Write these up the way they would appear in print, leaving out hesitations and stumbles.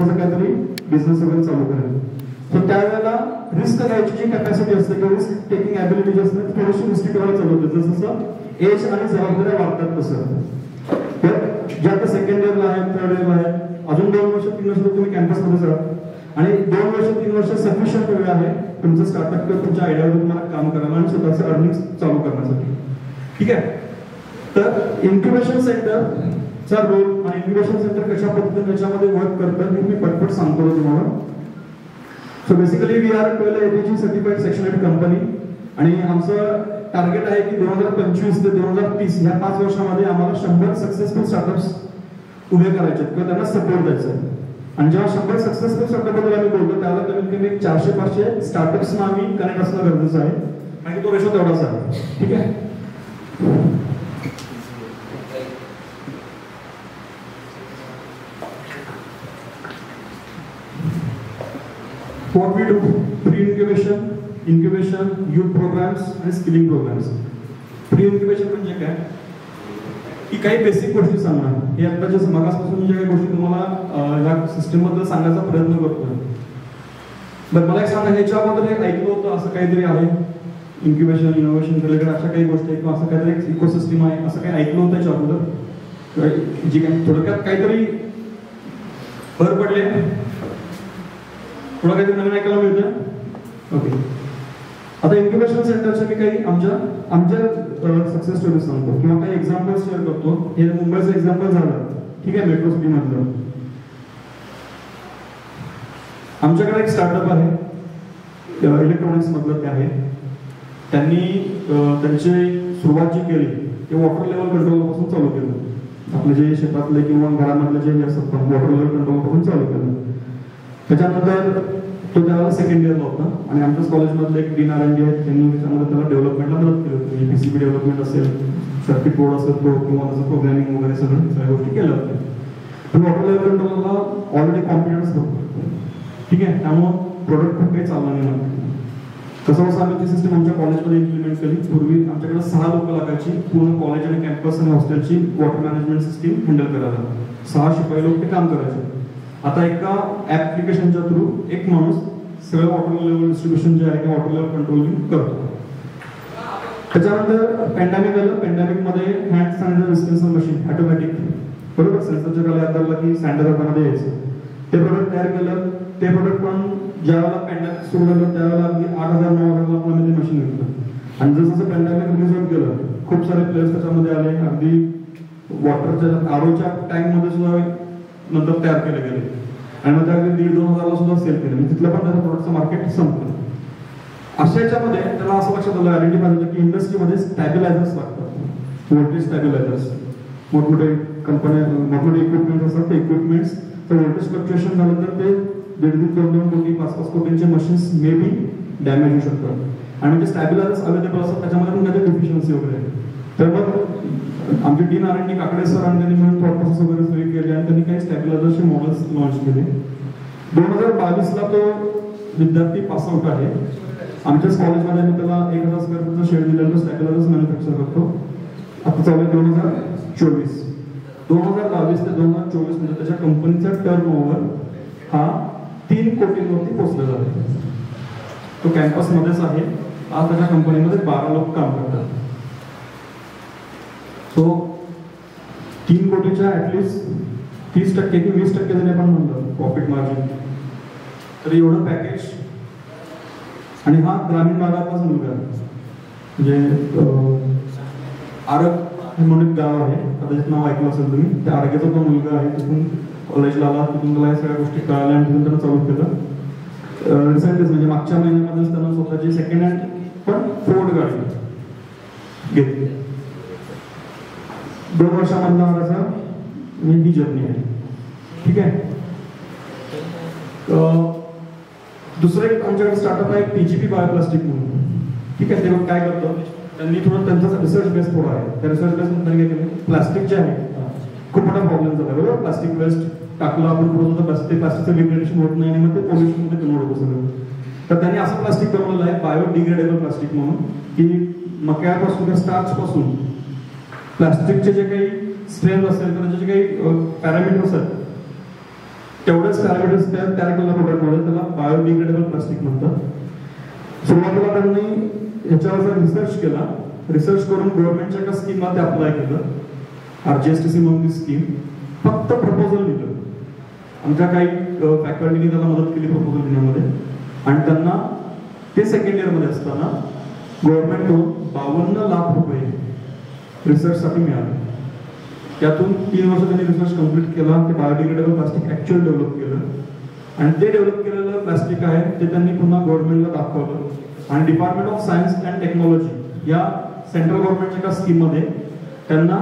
स्वतःचं काहीतरी बिझनेस वगैरे चालू करेल. तर त्यावेळेला रिस्क घ्यायची जी कॅपॅसिटी असते किंवा रिस्क टेकिंग ॲबिलिटी जी असते ती थोडीशी रिस्क करायला चालू होते. जसं एज आणि जबाबदाऱ्या वाढतात तसं जे आता सेकंड इयरला आहे, थर्ड इयरला आहे, अजून 2 वर्ष 3 वर्ष तुम्ही कॅम्पसमध्येच राहा आणि 2 वर्ष 3 वर्ष सफिशियंट वेळ आहे तुमचं स्टार्टअप किंवा तुमच्या आयडियावर तुम्हाला काम करायला आणि स्वतःचं अर्निंग चालू करण्यासाठी. ठीक आहे. तर इन्क्युबेशन सेंटरचा रोल आणि इन्क्युबेशन सेंटर कशा पद्धतीने त्याच्यामध्ये वर्क करतं हे मी पटपट सांगतो तुम्हाला. So basically we are 12 ABG certified section 8 company आणि आमचं टार्गेट आहे की 2025 ते 2030 ह्या 5 वर्षामध्ये आम्हाला 100 सक्सेसफुल स्टार्टअप्स उभे करायचे किंवा त्यांना सपोर्ट द्यायचा आहे. आणि जेव्हा 100 सक्सेसफुल स्टार्टअप बद्दल आम्ही बोलतो त्याला कमीत कमी 400-500 स्टार्टअप्सना आम्ही कनेक्ट असणं गरजेचं आहे कारण की तो रेशो तेवढाच आहे. ठीक आहे. What we do, pre-incubation, incubation, youth programs आणि स्किलिंग प्रोग्राम्स. प्री-इन्क्युबेशन म्हणजे काय की काही बेसिक गोष्टी सांगणार. हे आताच्या मागासपासून ज्या काही गोष्टी तुम्हाला ह्या सिस्टम बद्दल सांगायचा प्रयत्न करतोय. बरं मला एक सांगा, ह्याच्या अगोदर हे ऐकलं होतं असं काहीतरी आहे इन्क्युबेशन इनोव्हेशन रिलेटेड अशा काही गोष्टी किंवा असं काहीतरी इकोसिस्टम आहे असं काही ऐकलं होतं याच्या अगोदर जी काही थोडक्यात काहीतरी भर पडले थोडं काहीतरी नवीन ऐकायला मिळतं. ओके. आता इन्क्युबेशन सेंटरचे मी काही आमच्या सक्सेस स्टोरीज सांगतो किंवा काही एक्झाम्पल्स शेअर करतो. हे मुंबईचं एक्झाम्पल झालं. ठीक आहे. मेट्रो सिटी मधलं आमच्याकडे एक स्टार्टअप आहे इलेक्ट्रॉनिक्स मधलं. ते आहे त्यांनी त्यांची सुरुवात जी केली ते वॉटर लेवल कंट्रोल पासून चालू केलं. आपले जे शेतातले किंवा घरामधले जे असतात वॉटर लेवल कंट्रोल पासून चालू केलं. त्याच्यानंतर तो त्यावेळेला सेकंड इयरला होता आणि आमच्याच कॉलेजमधले एक डीन R&D आहेत त्यांनी त्याच्यामध्ये त्याला डेव्हलपमेंटला मदत केली होती. PCB डेव्हलपमेंट असेल, सर्किट बोर्ड असेल तो किंवा त्याचं प्रोग्रामिंग वगैरे सगळ्या गोष्टी केल्या होत्या. पण वॉटर लेवल कंट्रोलला ऑलरेडी कॉन्फिडन्स होतो. ठीक आहे. त्यामुळं प्रोडक्ट खूप काही चालला नाही. कसं आम्ही ती सिस्टम आमच्या कॉलेजमध्ये इम्प्लिमेंट केली. पूर्वी आमच्याकडे 6 लोक लागायची पूर्ण कॉलेज आणि कॅम्पस आणि हॉस्टेलची वॉटर मॅनेजमेंट सिस्टीम हँडल करायला. 6 शिपाई लोक ते काम करायचे. आता एका ऍप्लिकेशनच्या थ्रू एक माणूस सगळं वॉटर लेवल डिस्ट्रीब्युशन जे आहे वॉटर लेवल कंट्रोलिंग करतो. त्याच्यानंतर पॅन्डेमिक आलं. पॅन्डेमिकमध्ये hand sanitiser dispenser machine automatic बरोबर सेन्सरच्या खाली हात धरला की सॅनिटायझर हातामध्ये यायचं. ते प्रोडक्ट तयार केलं. ते प्रोडक्ट पण ज्यावेळेला पॅन्डेमिक सुरू झालं त्यावेळेला अगदी 8,000-9,000 आपण ते मशीन घेतलं आणि जसं पॅन्डेमिक रिलीज होत गेलं खूप सारे प्लेयर्स त्याच्यामध्ये आले. अगदी वॉटरच्या आरोच्या टँकमध्ये सुद्धा नंतर तयार केले गेले आणि मग त्या अगदी 1,500-2,000 सुद्धा सेल केले. तिथलं पण त्याच्या प्रोडक्टचं मार्केट संपलं. अशा याच्यामध्ये त्याला असं लक्षात आलं आयडेंटिफाय झालं की इंडस्ट्रीमध्ये स्टॅबिलायझर्स लागतात. वोल्टेज स्टॅबिलायझर्स मोठमोठे कंपन्या मोठमोठे इक्विपमेंट असतात. ते इक्विपमेंट्स वोल्टेज फ्लक्च्युएशन झालं तर ते 1.5-2 कोटी 5-5 कोटींचे मशीन्स मे बी डॅमेज होऊ शकतात आणि म्हणजे स्टॅबिलायझर्स अवेलेबल असतात त्याच्यामध्ये पण काही डिफिशियन्सी वगैरे. तर मग आमचे डीन R&D काकडे सर आणि त्यांनी म्हणून थॉट प्रोसेस वगैरे सुरू केली आणि त्यांनी काही स्टॅबिलायझरचे मॉडेल्स लॉन्च केले. 2022ला तो विद्यार्थी पास आउट आहे. आमच्याच कॉलेजमध्ये मी त्याला 1,000 स्क्वेअर फूटचा शेड दिलेला स्टॅबिलायझर्स मॅन्युफॅक्चर करतो. आता चालू आहे 2024. 2022 ते 2024 मध्ये त्याच्या कंपनीचा टर्नओव्हर हा 3 कोटींवरती पोहोचलेला आहे. तो कॅम्पसमध्येच आहे. आज त्याच्या कंपनीमध्ये 12 लोक काम करतात. सो 3 कोटीच्या ऍटलिस्ट 30% की 20% जरी आपण म्हणलं प्रॉफिट मार्जिन तर एवढं पॅकेज. आणि हा ग्रामीण भागातलाच मुलगा म्हणजे आरग हे म्हणून एक गाव आहे. त्याचं नाव ऐकलं असेल तुम्ही. त्या आरगेचा तो मुलगा आहे. तिथून कॉलेजला आला. तिथून त्याला या सगळ्या गोष्टी कळाल्या आणि तिथून त्याला चालू केलं. रिसेंटलीच म्हणजे मागच्या महिन्यामध्येच त्यानं स्वतःची सेकंड हँड पण फोर्ड गाडी घेतली. 2 वर्षामधला त्याचा ही जर्नी आहे. ठीक आहे. दुसरं एक आमच्याकडे स्टार्टअप आहे PGP बायोप्लास्टिक म्हणून. ठीक आहे. ते काय करतं त्यांनी थोडं त्यांचा रिसर्च बेस थोडा आहे. त्या रिसर्च बेस मध्ये त्यांनी काय केलं प्लास्टिक जे आहे खूप मोठा प्रॉब्लेम झाला बरोबर. प्लास्टिक वेस्ट टाकलं आपण पूर्ण प्लास्टिकचं डिग्रेडेशन होत नाही आणि मग ते पोल्युशन मध्ये कन्वर्ट होतं सगळं. तर त्यांनी असं प्लास्टिक बनवलेलं आहे बायोडिग्रेडेबल प्लास्टिक म्हणून की मक्यापासून किंवा स्टार्च पासून प्लास्टिकचे जे काही स्ट्रेंथ असेल किंवा जे काही पॅरामीटर्स आहेत तेवढेच पॅरामीटर्स तयार केलेल्या प्रोडक्टमध्ये त्याला बायोडिग्रेडेबल प्लास्टिक म्हणतात. सुरुवातीला त्यांनी याच्यावर रिसर्च केला, रिसर्च करून गव्हर्नमेंटच्या एका स्कीमला ते अप्लाय केलं, RGSTC म्हणून ती स्कीम. फक्त प्रपोजल दिलं, आमच्या काही फॅकल्टीने त्याला मदत केली प्रपोजल देण्यामध्ये, आणि त्यांना ते सेकंड इयरमध्ये असताना गव्हर्नमेंटकडून 52 लाख रुपये रिसर्चसाठी मिळाले. त्यातून 3 वर्ष त्यांनी रिसर्च कम्प्लीट केला, ते बायोडिग्रेडेबल प्लास्टिक ऍक्च्युअल डेव्हलप केलं, आणि ते डेव्हलप केलेलं प्लास्टिक आहे ते त्यांनी पुन्हा गव्हर्नमेंटला दाखवलं, आणि department of science and technology या सेंट्रल गव्हर्नमेंटच्या एका स्कीममध्ये त्यांना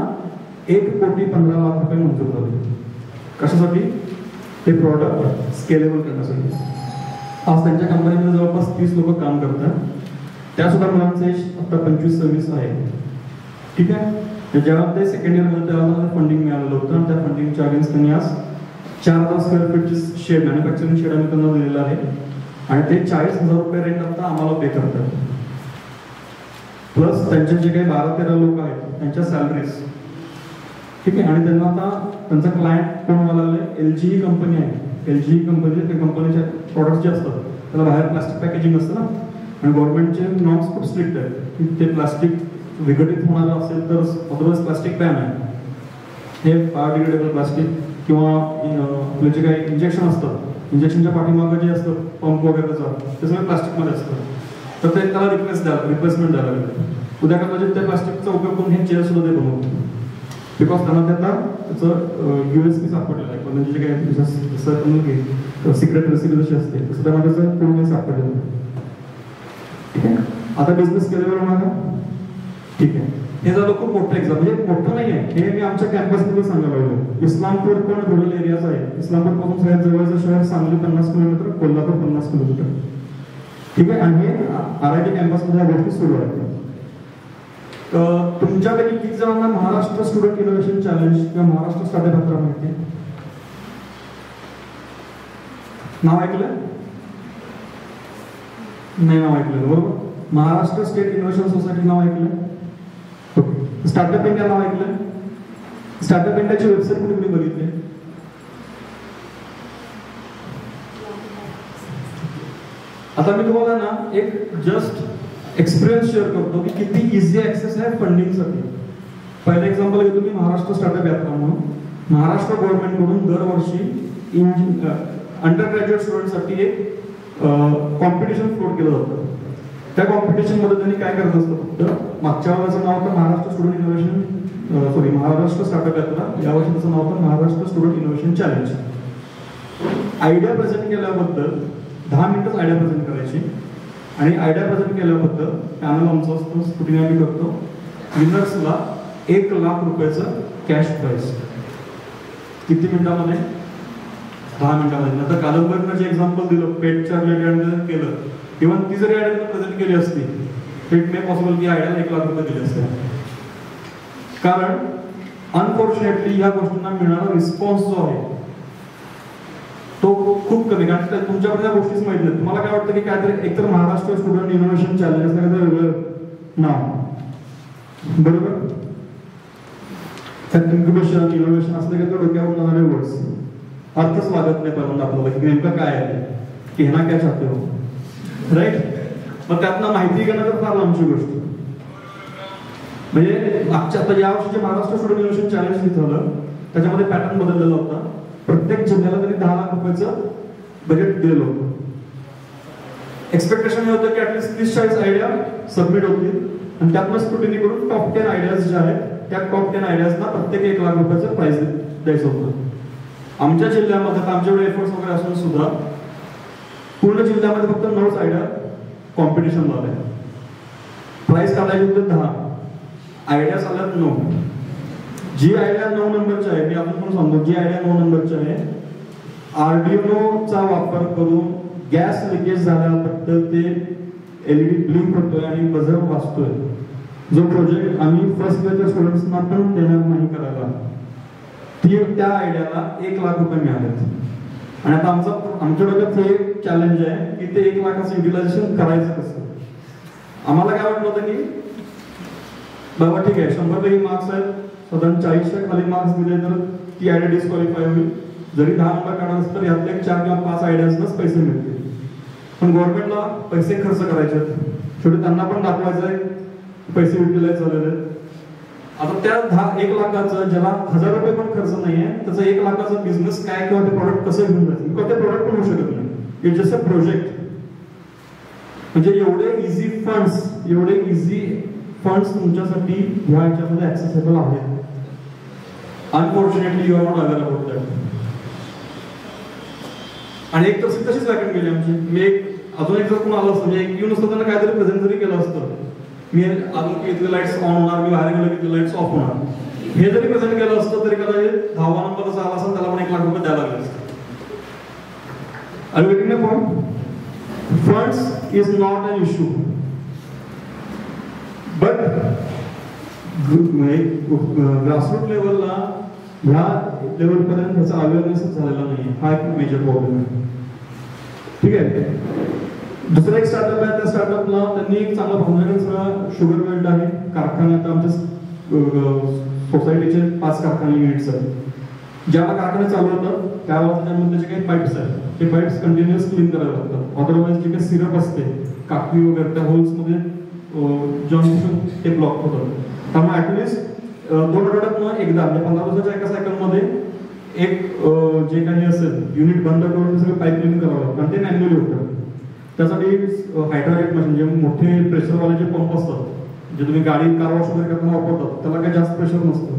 1,15,00,000 रुपये मंजूर झाले. कशासाठी? ते प्रॉडक्ट स्केलेबल करण्यासाठी. आज त्यांच्या कंपनीमध्ये जवळपास 30 लोक काम करतात. त्या सुद्धा मुलांचं एज आता 25-26 आहे. ठीक आहे. जेव्हा ते सेकंड इयरमध्ये तेव्हा फंडिंग मिळालेलं होतं, आणि त्या फंडिंगच्या अगेन्स्ट त्यांनी आज 4,000 स्क्वेअर फीटची शेड, मॅन्युफॅक्चरिंग शेड आम्ही त्यांना दिलेलं आहे, आणि ते 40,000 रुपये रेंट आता आम्हाला पे करतात. प्लस त्यांचे जे काही 12-13 लोक आहेत त्यांच्या सॅलरीज. ठीक आहे. आणि त्यांना आता त्यांचा क्लायंट कोण व्हायला लागले? LG ही कंपनी आहे. LG ही कंपनी, त्या कंपनीचे प्रॉडक्ट्स जे असतात त्याला बाहेर प्लास्टिक पॅकेजिंग असतं ना, आणि गव्हर्नमेंटचे नॉर्म्स खूप स्ट्रिक्ट आहेत की ते प्लास्टिक विघटित होणार असेल तर अदरवाईज प्लास्टिक बॅन आहे. हे बायोडिग्रेडेबल प्लास्टिक किंवा आपले जे काही इंजेक्शन असतात, इंजेक्शनच्या पाठीमागं जे असतं पंप वगैरे त्याचा, ते सगळं प्लास्टिकमध्ये असतं, तर ते त्याला रिप्लेसमेंट द्यायला लागतं. उद्या कदाचित त्या प्लास्टिकचा उपयोग करून हे चेअर सुद्धा ते बनवतो, बिकॉज त्यांना त्याचं USP सापडलेलं आहे. म्हणजे जे काही जसं सिक्रेट रेसिपी जशी असते तसं त्यांना त्याचं पूर्ण सापडलेलं आहे. ठीक आहे. आता बिझनेस केल्यावर होणार. ठीक आहे. हे झालं खूप मोठं एक्झाम, म्हणजे मोठं नाही आहे हे, मी आमच्या कॅम्पसमध्ये सांगायला लागलो. इस्लामपूर पण रुरल एरियाज आहे. इस्लामपूर पासून सगळ्यात जवळचं शहर सांगली 50 किलोमीटर, कोल्हापूर 50 किलोमीटर. ठीक आहे. आणि हे RIT कॅम्पसमध्ये या गोष्टी सुरू आहेत. तुमच्यापैकी किती जणांना महाराष्ट्र स्टुडंट इनोव्हेशन चॅलेंज किंवा महाराष्ट्र स्टार्टअप यात्रा माहिती आहे? नाव ऐकलं? नाही नाव ऐकलं, बरोबर. महाराष्ट्र स्टेट इनोव्हेशन सोसायटी नाव ऐकलं? स्टार्टअप इंडिया नाव ऐकलं? स्टार्टअप इंडियाची वेबसाईट कुठे कुठे बघितली? आता मी तुम्हाला ना एक जस्ट एक्सपिरियन्स शेअर करतो की किती इझी ऍक्सेस आहे फंडिंगसाठी. पहिलं एक्झाम्पल घेतो मी महाराष्ट्र स्टार्टअप यात्रा म्हणून. महाराष्ट्र गव्हर्नमेंटकडून दरवर्षी अंडर ग्रॅज्युएट स्टुडंटसाठी एक कॉम्पिटिशन फ्लोट केलं जातं. त्या कॉम्पिटिशन मध्ये त्यांनी काय करत असतं, फक्त मागच्या वर्षाचं नाव होतं Maharashtra student innovation Maharashtra startup यात्रा, या वर्षी त्याचं नाव होतं Maharashtra student innovation challenge. Idea present केल्याबद्दल 10 मिनिटच आयडिया प्रेझेंट करायची, आणि आयडिया प्रेझेंट केल्याबद्दल पॅनल आमचं असतं, स्कुटिंग आम्ही करतो. विनर्सला 1,00,000 रुपयाचं कॅश प्राइज. किती मिनिटामध्ये? 10 मिनिटामध्ये. आता कादंबरीनं जे एक्झाम्पल दिलं पेटच्या रिलेटेड केलं, इव्हन ती जरी आयडिया प्रेझेंट केली असती इट मे पॉसिबल की आयडियाला 1,00,000 रुपये दिले असते. कारण अनफॉर्च्युनेटली या गोष्टींना मिळणारा रिस्पॉन्स जो आहे तो खूप कमी, कारण तुमच्याकडे त्या गोष्टीच माहिती नाही. तुम्हाला काय वाटतं की काहीतरी एकतर महाराष्ट्र स्टुडंट इनोव्हेशन चॅलेंज असं काहीतरी वेगळं नाव, बरोबर. त्यात इन्क्युबेशन इनोव्हेशन असं काहीतरी डोक्यावर जाणारे वर्ड्स, अर्थच लागत नाही पर्यंत आपल्याला की नेमकं काय आहे की ह्यांना काय चाहते हो, राईट. मग त्यातनं माहिती घेणं तर फार लांबची गोष्ट. म्हणजे मागच्या आता या वर्षीचे महाराष्ट्र स्टुडंट इनोव्हेशन चॅलेंज झालं, त्याच्यामध्ये पॅटर्न बदललेला होता. प्रत्येक जिल्ह्याला त्यांनी 10,00,000 रुपयाचं बजेट दिलेलं होतं. एक्सपेक्टेशन हे होतं की ऍटलीस्ट 30-40 आयडिया सबमिट होतील, आणि त्यातनं स्क्रुटिनी करून टॉप 10 आयडियाज ज्या आहेत त्या टॉप 10 आयडियाजना प्रत्येक 1,00,000 रुपयाचं प्राइस द्यायचं होतं. आमच्या जिल्ह्यामध्ये आमच्याकडे एफर्ट्स वगैरे असून सुद्धा पूर्ण जिल्ह्यामध्ये फक्त 9 आयडिया कॉम्पिटिशन झालंय. प्राइस काढायची होते 10, आयडिया आल्यात 9. जी आयडिया 9 नंबरची आहे, मी आपण पण सांगतो, जी आयडिया 9 नंबरची आहे, आर्डिनो वापर करून गॅस लिकेज झाला फक्त ते LED ब्लिंक होतोय आणि बझर वाजतोय. जो प्रोजेक्ट आम्ही फर्स्ट इयरच्या स्टुडंट्सना पण देणार नाही करायला, त्या आयडियाला 1,00,000 रुपये मिळालेत. आणि आता आमच्या डोक्यात हे चॅलेंज आहे की ते 1,00,000चं युटिलायझेशन करायचं कसं. आम्हाला काय वाटलं होतं की बाबा ठीक आहे 100 पैकी मार्क्स आहेत, साधारण 40च्या खाली मार्क्स दिले तर ती आयडिया डिस्क्वालिफाय होईल, जरी 10 नंबर काढाल तर यातले 4 किंवा 5 आयडियाजनंच पैसे मिळतील. पण गव्हर्नमेंटला पैसे खर्च करायचे, शेवटी त्यांना पण दाखवायचं आहे पैसे युटिलाइज झालेले आहेत. आता त्या 1 लाखाचं ज्याला 1000 रुपये पण खर्च नाहीये, त्याचा 1 लाखाचा बिझनेस काय किंवा ते प्रॉडक्ट कसं घेऊन जातील किंवा ते प्रॉडक्ट पण होऊ शकत नाही. It just a project. म्हणजे एवढे इझी फंड्स तुमच्यासाठी ह्या ह्याच्यामध्ये ऍक्सेसेबल आहेत. Unfortunately you are not aware about that. आणि एक तशी तशीच वॅकंट गेली आमची. मी अजून एक जर कोण आलं असतं, म्हणजे येऊन असतं त्यांना काहीतरी प्रेझेंट जरी केलं असतं, मी अजून किती लाईट्स ऑन होणार, मी बाहेर गेलो किती लाईट्स ऑफ होणार, हे जरी प्रेझेंट केलं असतं तरी कदाचित 10वा नंबरचा आला असता, त्याला पण 1 लाख रुपये द्यायला लागले असते. Are you getting the point? Funds is not an issue, but grassroot लेवलला ह्या लेवलपर्यंत त्याचा अवेअरनेस झालेला नाही. हा एक मेजर प्रॉब्लेम आहे. ठीक आहे. दुसरा एक स्टार्टअप आहे, त्या स्टार्टअपला त्यांनी एक चांगला फाउंडेशन शुगर बेल्ट आहे कारखाना. आता आमच्या सोसायटीचे 5 कारखाने युनिट्स आहेत. ज्याला कारखाने चालू होतात त्यामध्ये जे काही पाईप्स आहेत ते पाईप्स कंटिन्युअस क्लीन करायला लागतात. अदरवाईज जे काही सिरप असते काकवी वगैरे त्या होल्समध्ये जॉईन ते ब्लॉक होतात. त्यामुळे ऍटलिस्ट 2 आठवड्यातनं एकदा म्हणजे 15 दिवसाच्या एका सायकलमध्ये एक जे काही असेल युनिट बंद करून सगळं पाईप क्लीन करावं लागतं आणि ते मॅन्युअली होतं. त्यासाठी हायड्रॉलिक मशीन जे मोठे प्रेशरवाले जे पंप असतात जे तुम्ही गाडी कार वॉश वगैरे करताना वापरतात त्याला काही जास्त प्रेशर नसतं.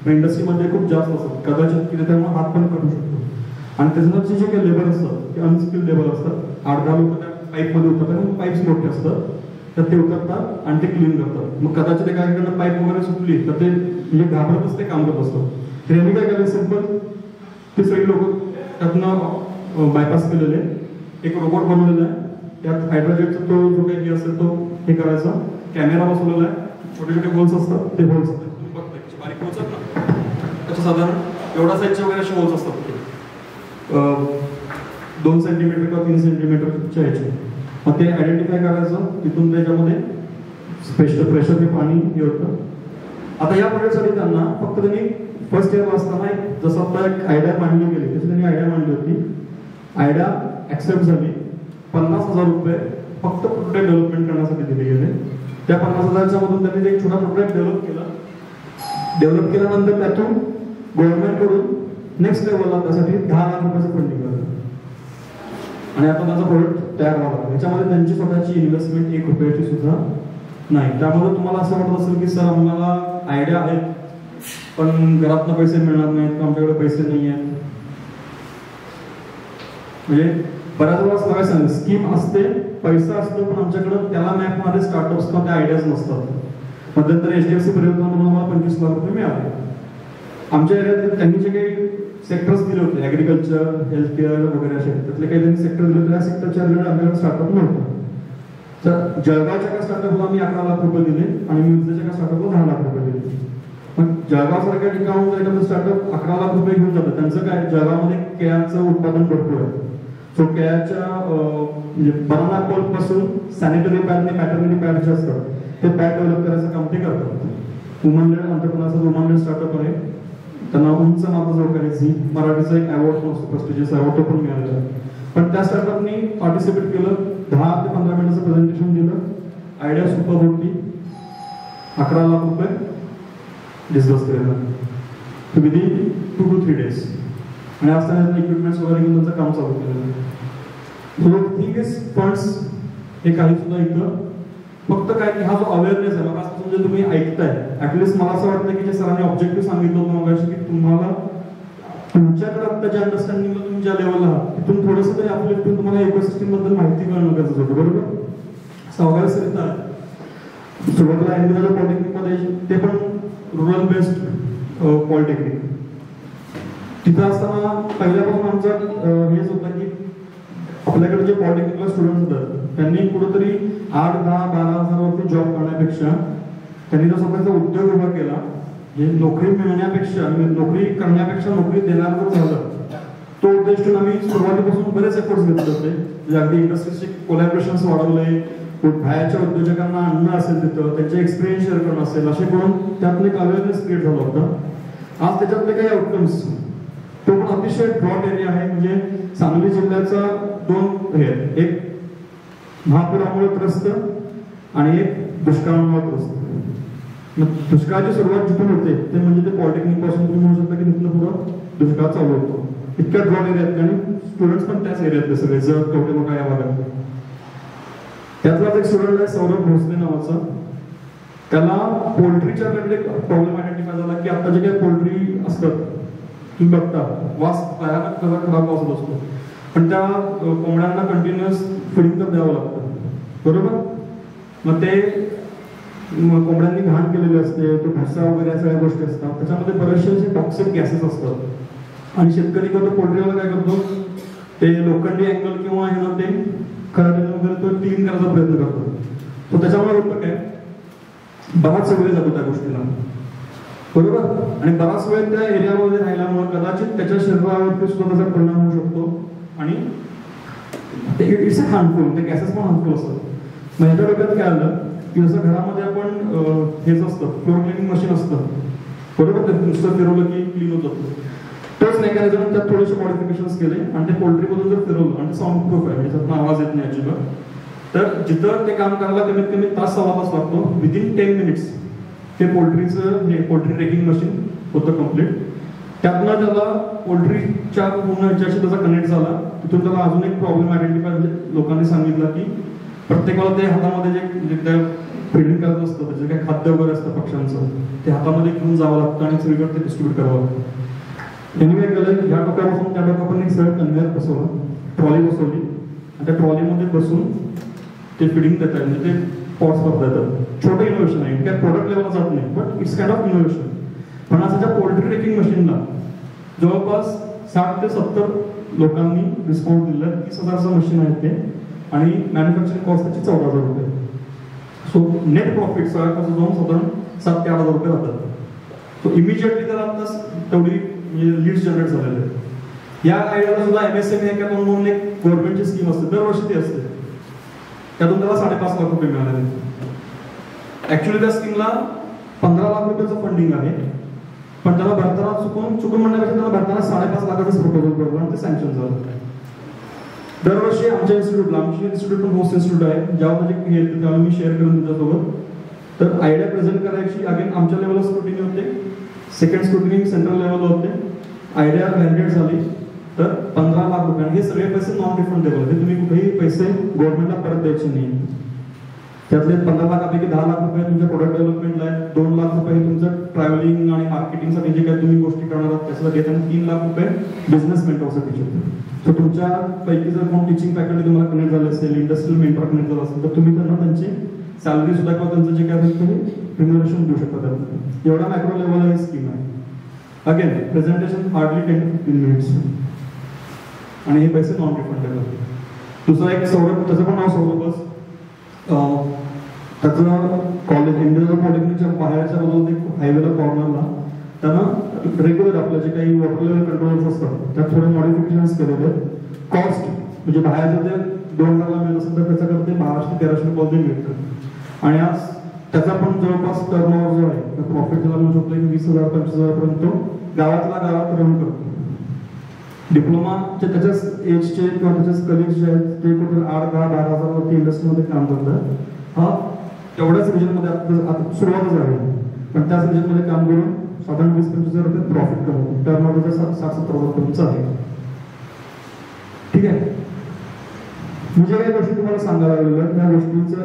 इंडस्ट्रीमध्ये खूप जास्त असतात, कदाचित की त्यामुळे हात पण कटू शकतो. आणि त्याच्यानंतर जे काही लेबर असतात ते अनस्किल्ड लेबर असतात. 8-10 लोक त्या पाईपमध्ये उतरतात आणि पाईप्स मोठे असतात तर ते उतरतात आणि ते क्लीन करतात. मग कदाचित एखाद्याकडनं पाईप वगैरे सुटली तर ते म्हणजे घाबरतच ते काम करत असतात. त्यांनी काय केलं, सिंपल ते सगळे लोक त्यातनं बायपास केलेले एक रोबोट बनवलेला आहे. त्यात हायड्रोजेटचा तो जो काही असेल तो हे करायचा, कॅमेरा बसवलेला आहे, छोटे छोटे होल्स असतात, ते होल्स बारीक होल्स आहेत ना त्याच्या साधारण एवढा साईजचे वगैरे असे होल्स असतात 2 सेंटीमीटर किंवा 3 सेंटीमीटरच्या ह्याचे. मग ते आयडेंटिफाय करायचं, तिथून त्याच्यामध्ये स्पेशल प्रेशरने पाणी हे होतं. आता या प्रोजेक्टसाठी त्यांना फक्त त्यांनी फर्स्ट इयरला असताना जसं आपला एक आयडिया मांडली गेली तशी त्यांनी आयडिया मांडली होती. आयडिया ऍक्सेप्ट झाली. 50,000 रुपये फक्त प्रोटोटाईप डेव्हलपमेंट करण्यासाठी दिले गेले. त्या 50,000च्या मधून त्यांनी एक छोटा प्रोटोटाईप डेव्हलप केला. डेव्हलप केल्यानंतर त्यातून गव्हर्नमेंटकडून नेक्स्ट लेवलला त्यासाठी 10 लाख रुपयाचं फंडिंग झालं आणि आता त्याचा प्रोडक्ट तयार व्हावा लागला. याच्यामध्ये त्यांची स्वतःची इन्व्हेस्टमेंट 1 रुपयाची सुद्धा नाही. त्यामुळे तुम्हाला असं वाटत असेल की सर आम्हाला आयडिया आहेत पण घरातनं पैसे मिळणार नाहीत, आमच्याकडे पैसे नाही आहेत. म्हणजे बऱ्याच वेळा मला सांगितलं स्कीम असते, पैसा असतो, पण आमच्याकडे त्याला मॅपमध्ये स्टार्टअप्स किंवा त्या आयडियाज नसतात. मध्यंतर HDFC पर्यंत म्हणून आम्हाला 25 लाख रुपये मिळाले. आमच्या एरियात त्यांनी जे काही सेक्टर्स दिले होते ऍग्रिकल्चर, हेल्थ केअर वगैरे असे त्यातले काही त्यांनी सेक्टर दिले होते. त्या सेक्टरच्या रिलेटेड आमच्याकडे स्टार्टअप नव्हतं. तर जळगावच्या का स्टार्टअपला आम्ही 11 लाख रुपये दिले आणि मिरजेच्या का स्टार्टअपला 10 लाख रुपये दिले. पण जळगाव सारख्या ठिकाणाहून स्टार्टअप 11 लाख रुपये घेऊन जातात. त्यांचं काय, जळगावमध्ये केळाचं उत्पादन भरपूर आहे. सो केळाच्या म्हणजे बनाना पल्प पासून सॅनिटरी पॅड आणि मॅटर्निटी पॅड जे असतात ते पॅड डेव्हलप करायचं काम ते करतात. वुमन लेड एंटरप्रेन्योरचं वुमन लेड स्टार्टअप आहे. त्यांना उंच माझा जो काही झी मराठीचा एक अवॉर्ड पण असतो, प्रेस्टिजियस अवॉर्ड तो पण मिळालेला आहे. पण त्या स्टार्टअपनी पार्टिसिपेट केलं, 10 ते 15 मिनिटाचं प्रेझेंटेशन दिलं, आयडिया सुपर होती, 11 लाख रुपये डिस्कस केलं विदिन 2 to 3 days. आणि आज त्यांनी इक्विपमेंट्स वगैरे घेऊन त्यांचं काम चालू केलेलं आहे. सो थिंग इज फंड्स हे काही सुद्धा इथं फक्त काय की हा जो अवेअरनेस आहे मग असं म्हणजे तुम्ही ऐकताय. ऍटलिस्ट मला असं वाटतं की जे सरांनी ऑब्जेक्टिव्ह सांगितलं होतं मग की तुम्हाला तुमच्याकडे आत्ताच्या अंडरस्टँडिंगला तुम्ही ज्या लेवलला आहात तिथून थोडंसं तरी आपल्या तुम्हाला इकोसिस्टम बद्दल माहिती कळणं गरजेचं होतं. बरोबर. सगळ्या सरिता सुरुवातीला इंडिव्हिज्युअल पॉलिटेक्निकमध्ये ते पण रुरल बेस्ड पॉलिटेक्निक तिथं असताना पहिल्यापासून आमचं हेच होतं की आपल्याकडे जे पॉलिटेक्निकल स्टुडंट होतात त्यांनी कुठेतरी 8, 10, 12 हजारावरती जॉब करण्यापेक्षा त्यांनी जो स्वतःचा उद्योग उभा केला. हे नोकरी मिळण्यापेक्षा नोकरी करण्यापेक्षा नोकरी देणार झालं तो उद्देश ठेवून आम्ही सुरुवातीपासून बरेच एफर्ट्स घेतले होते. अगदी इंडस्ट्रीचे कोलॅबोरेशन्स वाढवले, बाहेरच्या उद्योजकांना आणणं असेल तिथं त्यांचे एक्सपिरियन्स शेअर करणं असेल असे करून त्यातून एक अवेअरनेस क्रिएट झाला होता. आज त्याच्यातले काही आउटकम्स तो पण अतिशय ड्रॉट एरिया आहे. म्हणजे सांगली जिल्ह्याचा दोन हे आहेत, एक महापुरामुळे त्रस्त आणि एक दुष्काळामुळे त्रस्त. मग दुष्काळाची सुरुवात जिथून होते ते म्हणजे ते पॉलिटेक्निक पासून तुम्ही म्हणू शकता की तिथलं पुढं दुष्काळ चालू होतो. इतक्या ड्रॉट एरियात आणि स्टुडंट्स पण त्याच एरियातले सगळे जर कवठे मोठा या भागात. त्यातलाच एक स्टुडंट आहे सौरभ भोसले नावाचा. त्याला पोल्ट्रीच्या रिलेटेड प्रॉब्लेम आयडेंटिफाय झाला की आता जे काही पोल्ट्री असतात तुम्ही बघता वास भयानक खराब वास असतो, पण त्या कोंबड्यांना कंटिन्युअस फिडिंग तर द्यावं लागतं, बरोबर. मग ते कोंबड्यांनी घाण केलेली असते, तो भुसा वगैरे या सगळ्या गोष्टी असतात, त्याच्यामध्ये बरेचसे टॉक्सिक गॅसेस असतात. आणि शेतकरी करतो पोल्ट्रीवाला काय करतो, ते लोखंडी अँगल किंवा हे ना ते खराटे वगैरे तो क्लीन करायचा प्रयत्न करतो. तो त्याच्यामुळे होतं काय, बराच वेळ जातो त्या गोष्टीला, बरोबर. आणि बराच वेळ त्या एरियामध्ये राहिल्यामुळे कदाचित त्याच्या शरीरावरती सुद्धा त्याचा परिणाम होऊ शकतो. आणि इट्स हार्मफुल, ते गॅसेस पण हार्मफुल असतात. मग ह्याच्या डोक्यात काय आलं की जसं घरामध्ये आपण हेच असतं फ्लोर क्लिनिंग मशीन असतं, बरोबर. ते नुसतं फिरवलं की क्लीन होत जातं. तोच मेकॅनिझम त्यात थोडेसे मॉडिफिकेशन केले आणि ते पोल्ट्रीमधून जर फिरवलं आणि साऊंड प्रूफ आहे म्हणजे त्यातनं आवाज येत नाही अजिबात, तर जिथं ते काम करायला कमीत कमी तास सव्वा तास लागतो, विदिन 10 मिनिट्स ते पोल्ट्रीचं हे पोल्ट्री रेकिंग मशीन होतं कम्प्लीट. त्यातनं त्याला पोल्ट्रीच्या पूर्ण ह्याच्याशी त्याचा कनेक्ट झाला. तिथून त्याला अजून एक प्रॉब्लेम आयडेंटिफाय म्हणजे लोकांनी सांगितलं की प्रत्येकाला ते हातामध्ये जे फिडिंग करत असतं त्याचे काही खाद्य वगैरे असतं पक्ष्यांचं, ते हातामध्ये घेऊन जावं लागतं आणि सगळीकडे ते डिस्ट्रीब्यूट करावं लागतं. त्यांनी काय केलं, ह्या टोकापासून त्या टोकापर्यंत एक सरळ कन्व्हेअर बसवलं, ट्रॉली बसवली आणि त्या ट्रॉलीमध्ये बसून ते फिडिंग देतात, म्हणजे ते पॉट्स भरता येतात. छोटं इनोव्हेशन आहे, काय प्रोडक्ट लेवलला जात नाही, but it's kind of innovation. पण आज त्याच्या पोल्ट्री रेकिंग मशीनला जवळपास 60 ते 70 लोकांनी रिस्पॉन्स दिला. 30,000चं मशीन आहे ते आणि मॅन्युफॅक्चरिंग कॉस्ट त्याची 14,000 रुपये. सो नेट प्रॉफिट सगळ्या खर्च जाऊन साधारण 7,000 ते 8,000 रुपये राहतात. सो इमिजिएटली त्याला आता तेवढी लीड्स जनरेट झालेले आहेत. या आयडियाला सुद्धा MSME हॅकॅथॉन म्हणून एक गव्हर्नमेंटची स्कीम असते, दरवर्षी ती असते. त्यातून त्याला 5.5 लाख रुपये मिळाले. ऍक्च्युअली त्या स्कीमला 15 लाख रुपयाचं फंडिंग आहे, पण त्याला भरताना चुकून म्हणण्यापेक्षा त्याला भरताना 5.5 लाखाचं प्रपोजल प्रोग्राम ते सँक्शन झालं. दरवर्षी आमच्या इन्स्टिट्यूटला, आमची इन्स्टिट्यूट पण होस्ट इन्स्टिट्यूट आहे, ज्यावर हे त्याला मी शेअर करून तुमच्यासोबत. तर आयडिया प्रेझेंट करायची अगेन आमच्या लेवलला स्क्रुटिनी होते, सेकंड स्क्रुटिनी सेंट्रल लेवलला होते. आयडिया व्हॅलिडेट झाली तर 15 लाख रुपये, आणि हे सगळे पैसे नॉन रिफंडेबल, हे तुम्ही कुठेही पैसे गव्हर्नमेंटला परत द्यायचे नाही. त्यातले 15 लाखापैकी 10 लाख रुपये तुमच्या प्रोडक्ट डेव्हलपमेंटला आहेत, 2 लाख रुपये तुमचं ट्रॅव्हलिंग आणि मार्केटिंगसाठी जे काही तुम्ही गोष्टी करणार आहात त्यासाठी देत, आणि 3 लाख रुपये बिझनेस मेंटॉरसाठी. सो तुमच्या पैकी जर कोण टीचिंग फॅकल्टी तुम्हाला कनेक्ट झाले असेल, इंडस्ट्रियल मेंटर कनेक्ट झाला असेल, तर तुम्ही त्यांना त्यांची सॅलरी सुद्धा किंवा त्यांचं जे काय तुम्ही रिम्युनरेशन देऊ शकता त्यामध्ये. एवढा मॅक्रो लेवलला ही स्कीम आहे. Again presentation hardly 10 to 15 minutes आणि हे पैसे नॉन रिफंडेबल. दुसरा एक सौरभ, त्याचं पण नाव सौरभच. त्याचं कॉलेज इंडियन पॉलिटेक्निकच्या बाहेरच्या बाजूला हायवेला कॉर्नरला त्यानं रेग्युलर आपलं जे काही वॉटर लेवल कंट्रोलर्स असतात त्यात थोडे मॉडिफिकेशन्स केलेले. कॉस्ट म्हणजे बाहेरचं जे 2 लाखाला मिळत असेल तर त्याच्याकडे ते 1200-1300 रुपये मिळतं. आणि आज त्याचा पण जवळपास टर्नओव्हर जो आहे प्रॉफिट त्याला म्हणू शकतो 20,000-25,000 पर्यंत गावातल्या गावात रन करतो. डिप्लोमाचे त्याच्याच एजचे किंवा त्याच्याच कलिग्स जे आहेत ते कुठे 8-10-12 वरती इंडस्ट्रीमध्ये काम करतात. हा तेवढ्याच रिजनमध्ये आता सुरुवातच आहे, पण त्याच रिजनमध्ये काम करून साधारण 20-25,000 रुपये प्रॉफिट करतो. टर्नओव्हर 60-70,000 पर्यंत आहे. ठीक आहे, म्हणजे काही गोष्टी तुम्हाला सांगायला लागलेल्या त्या गोष्टींचं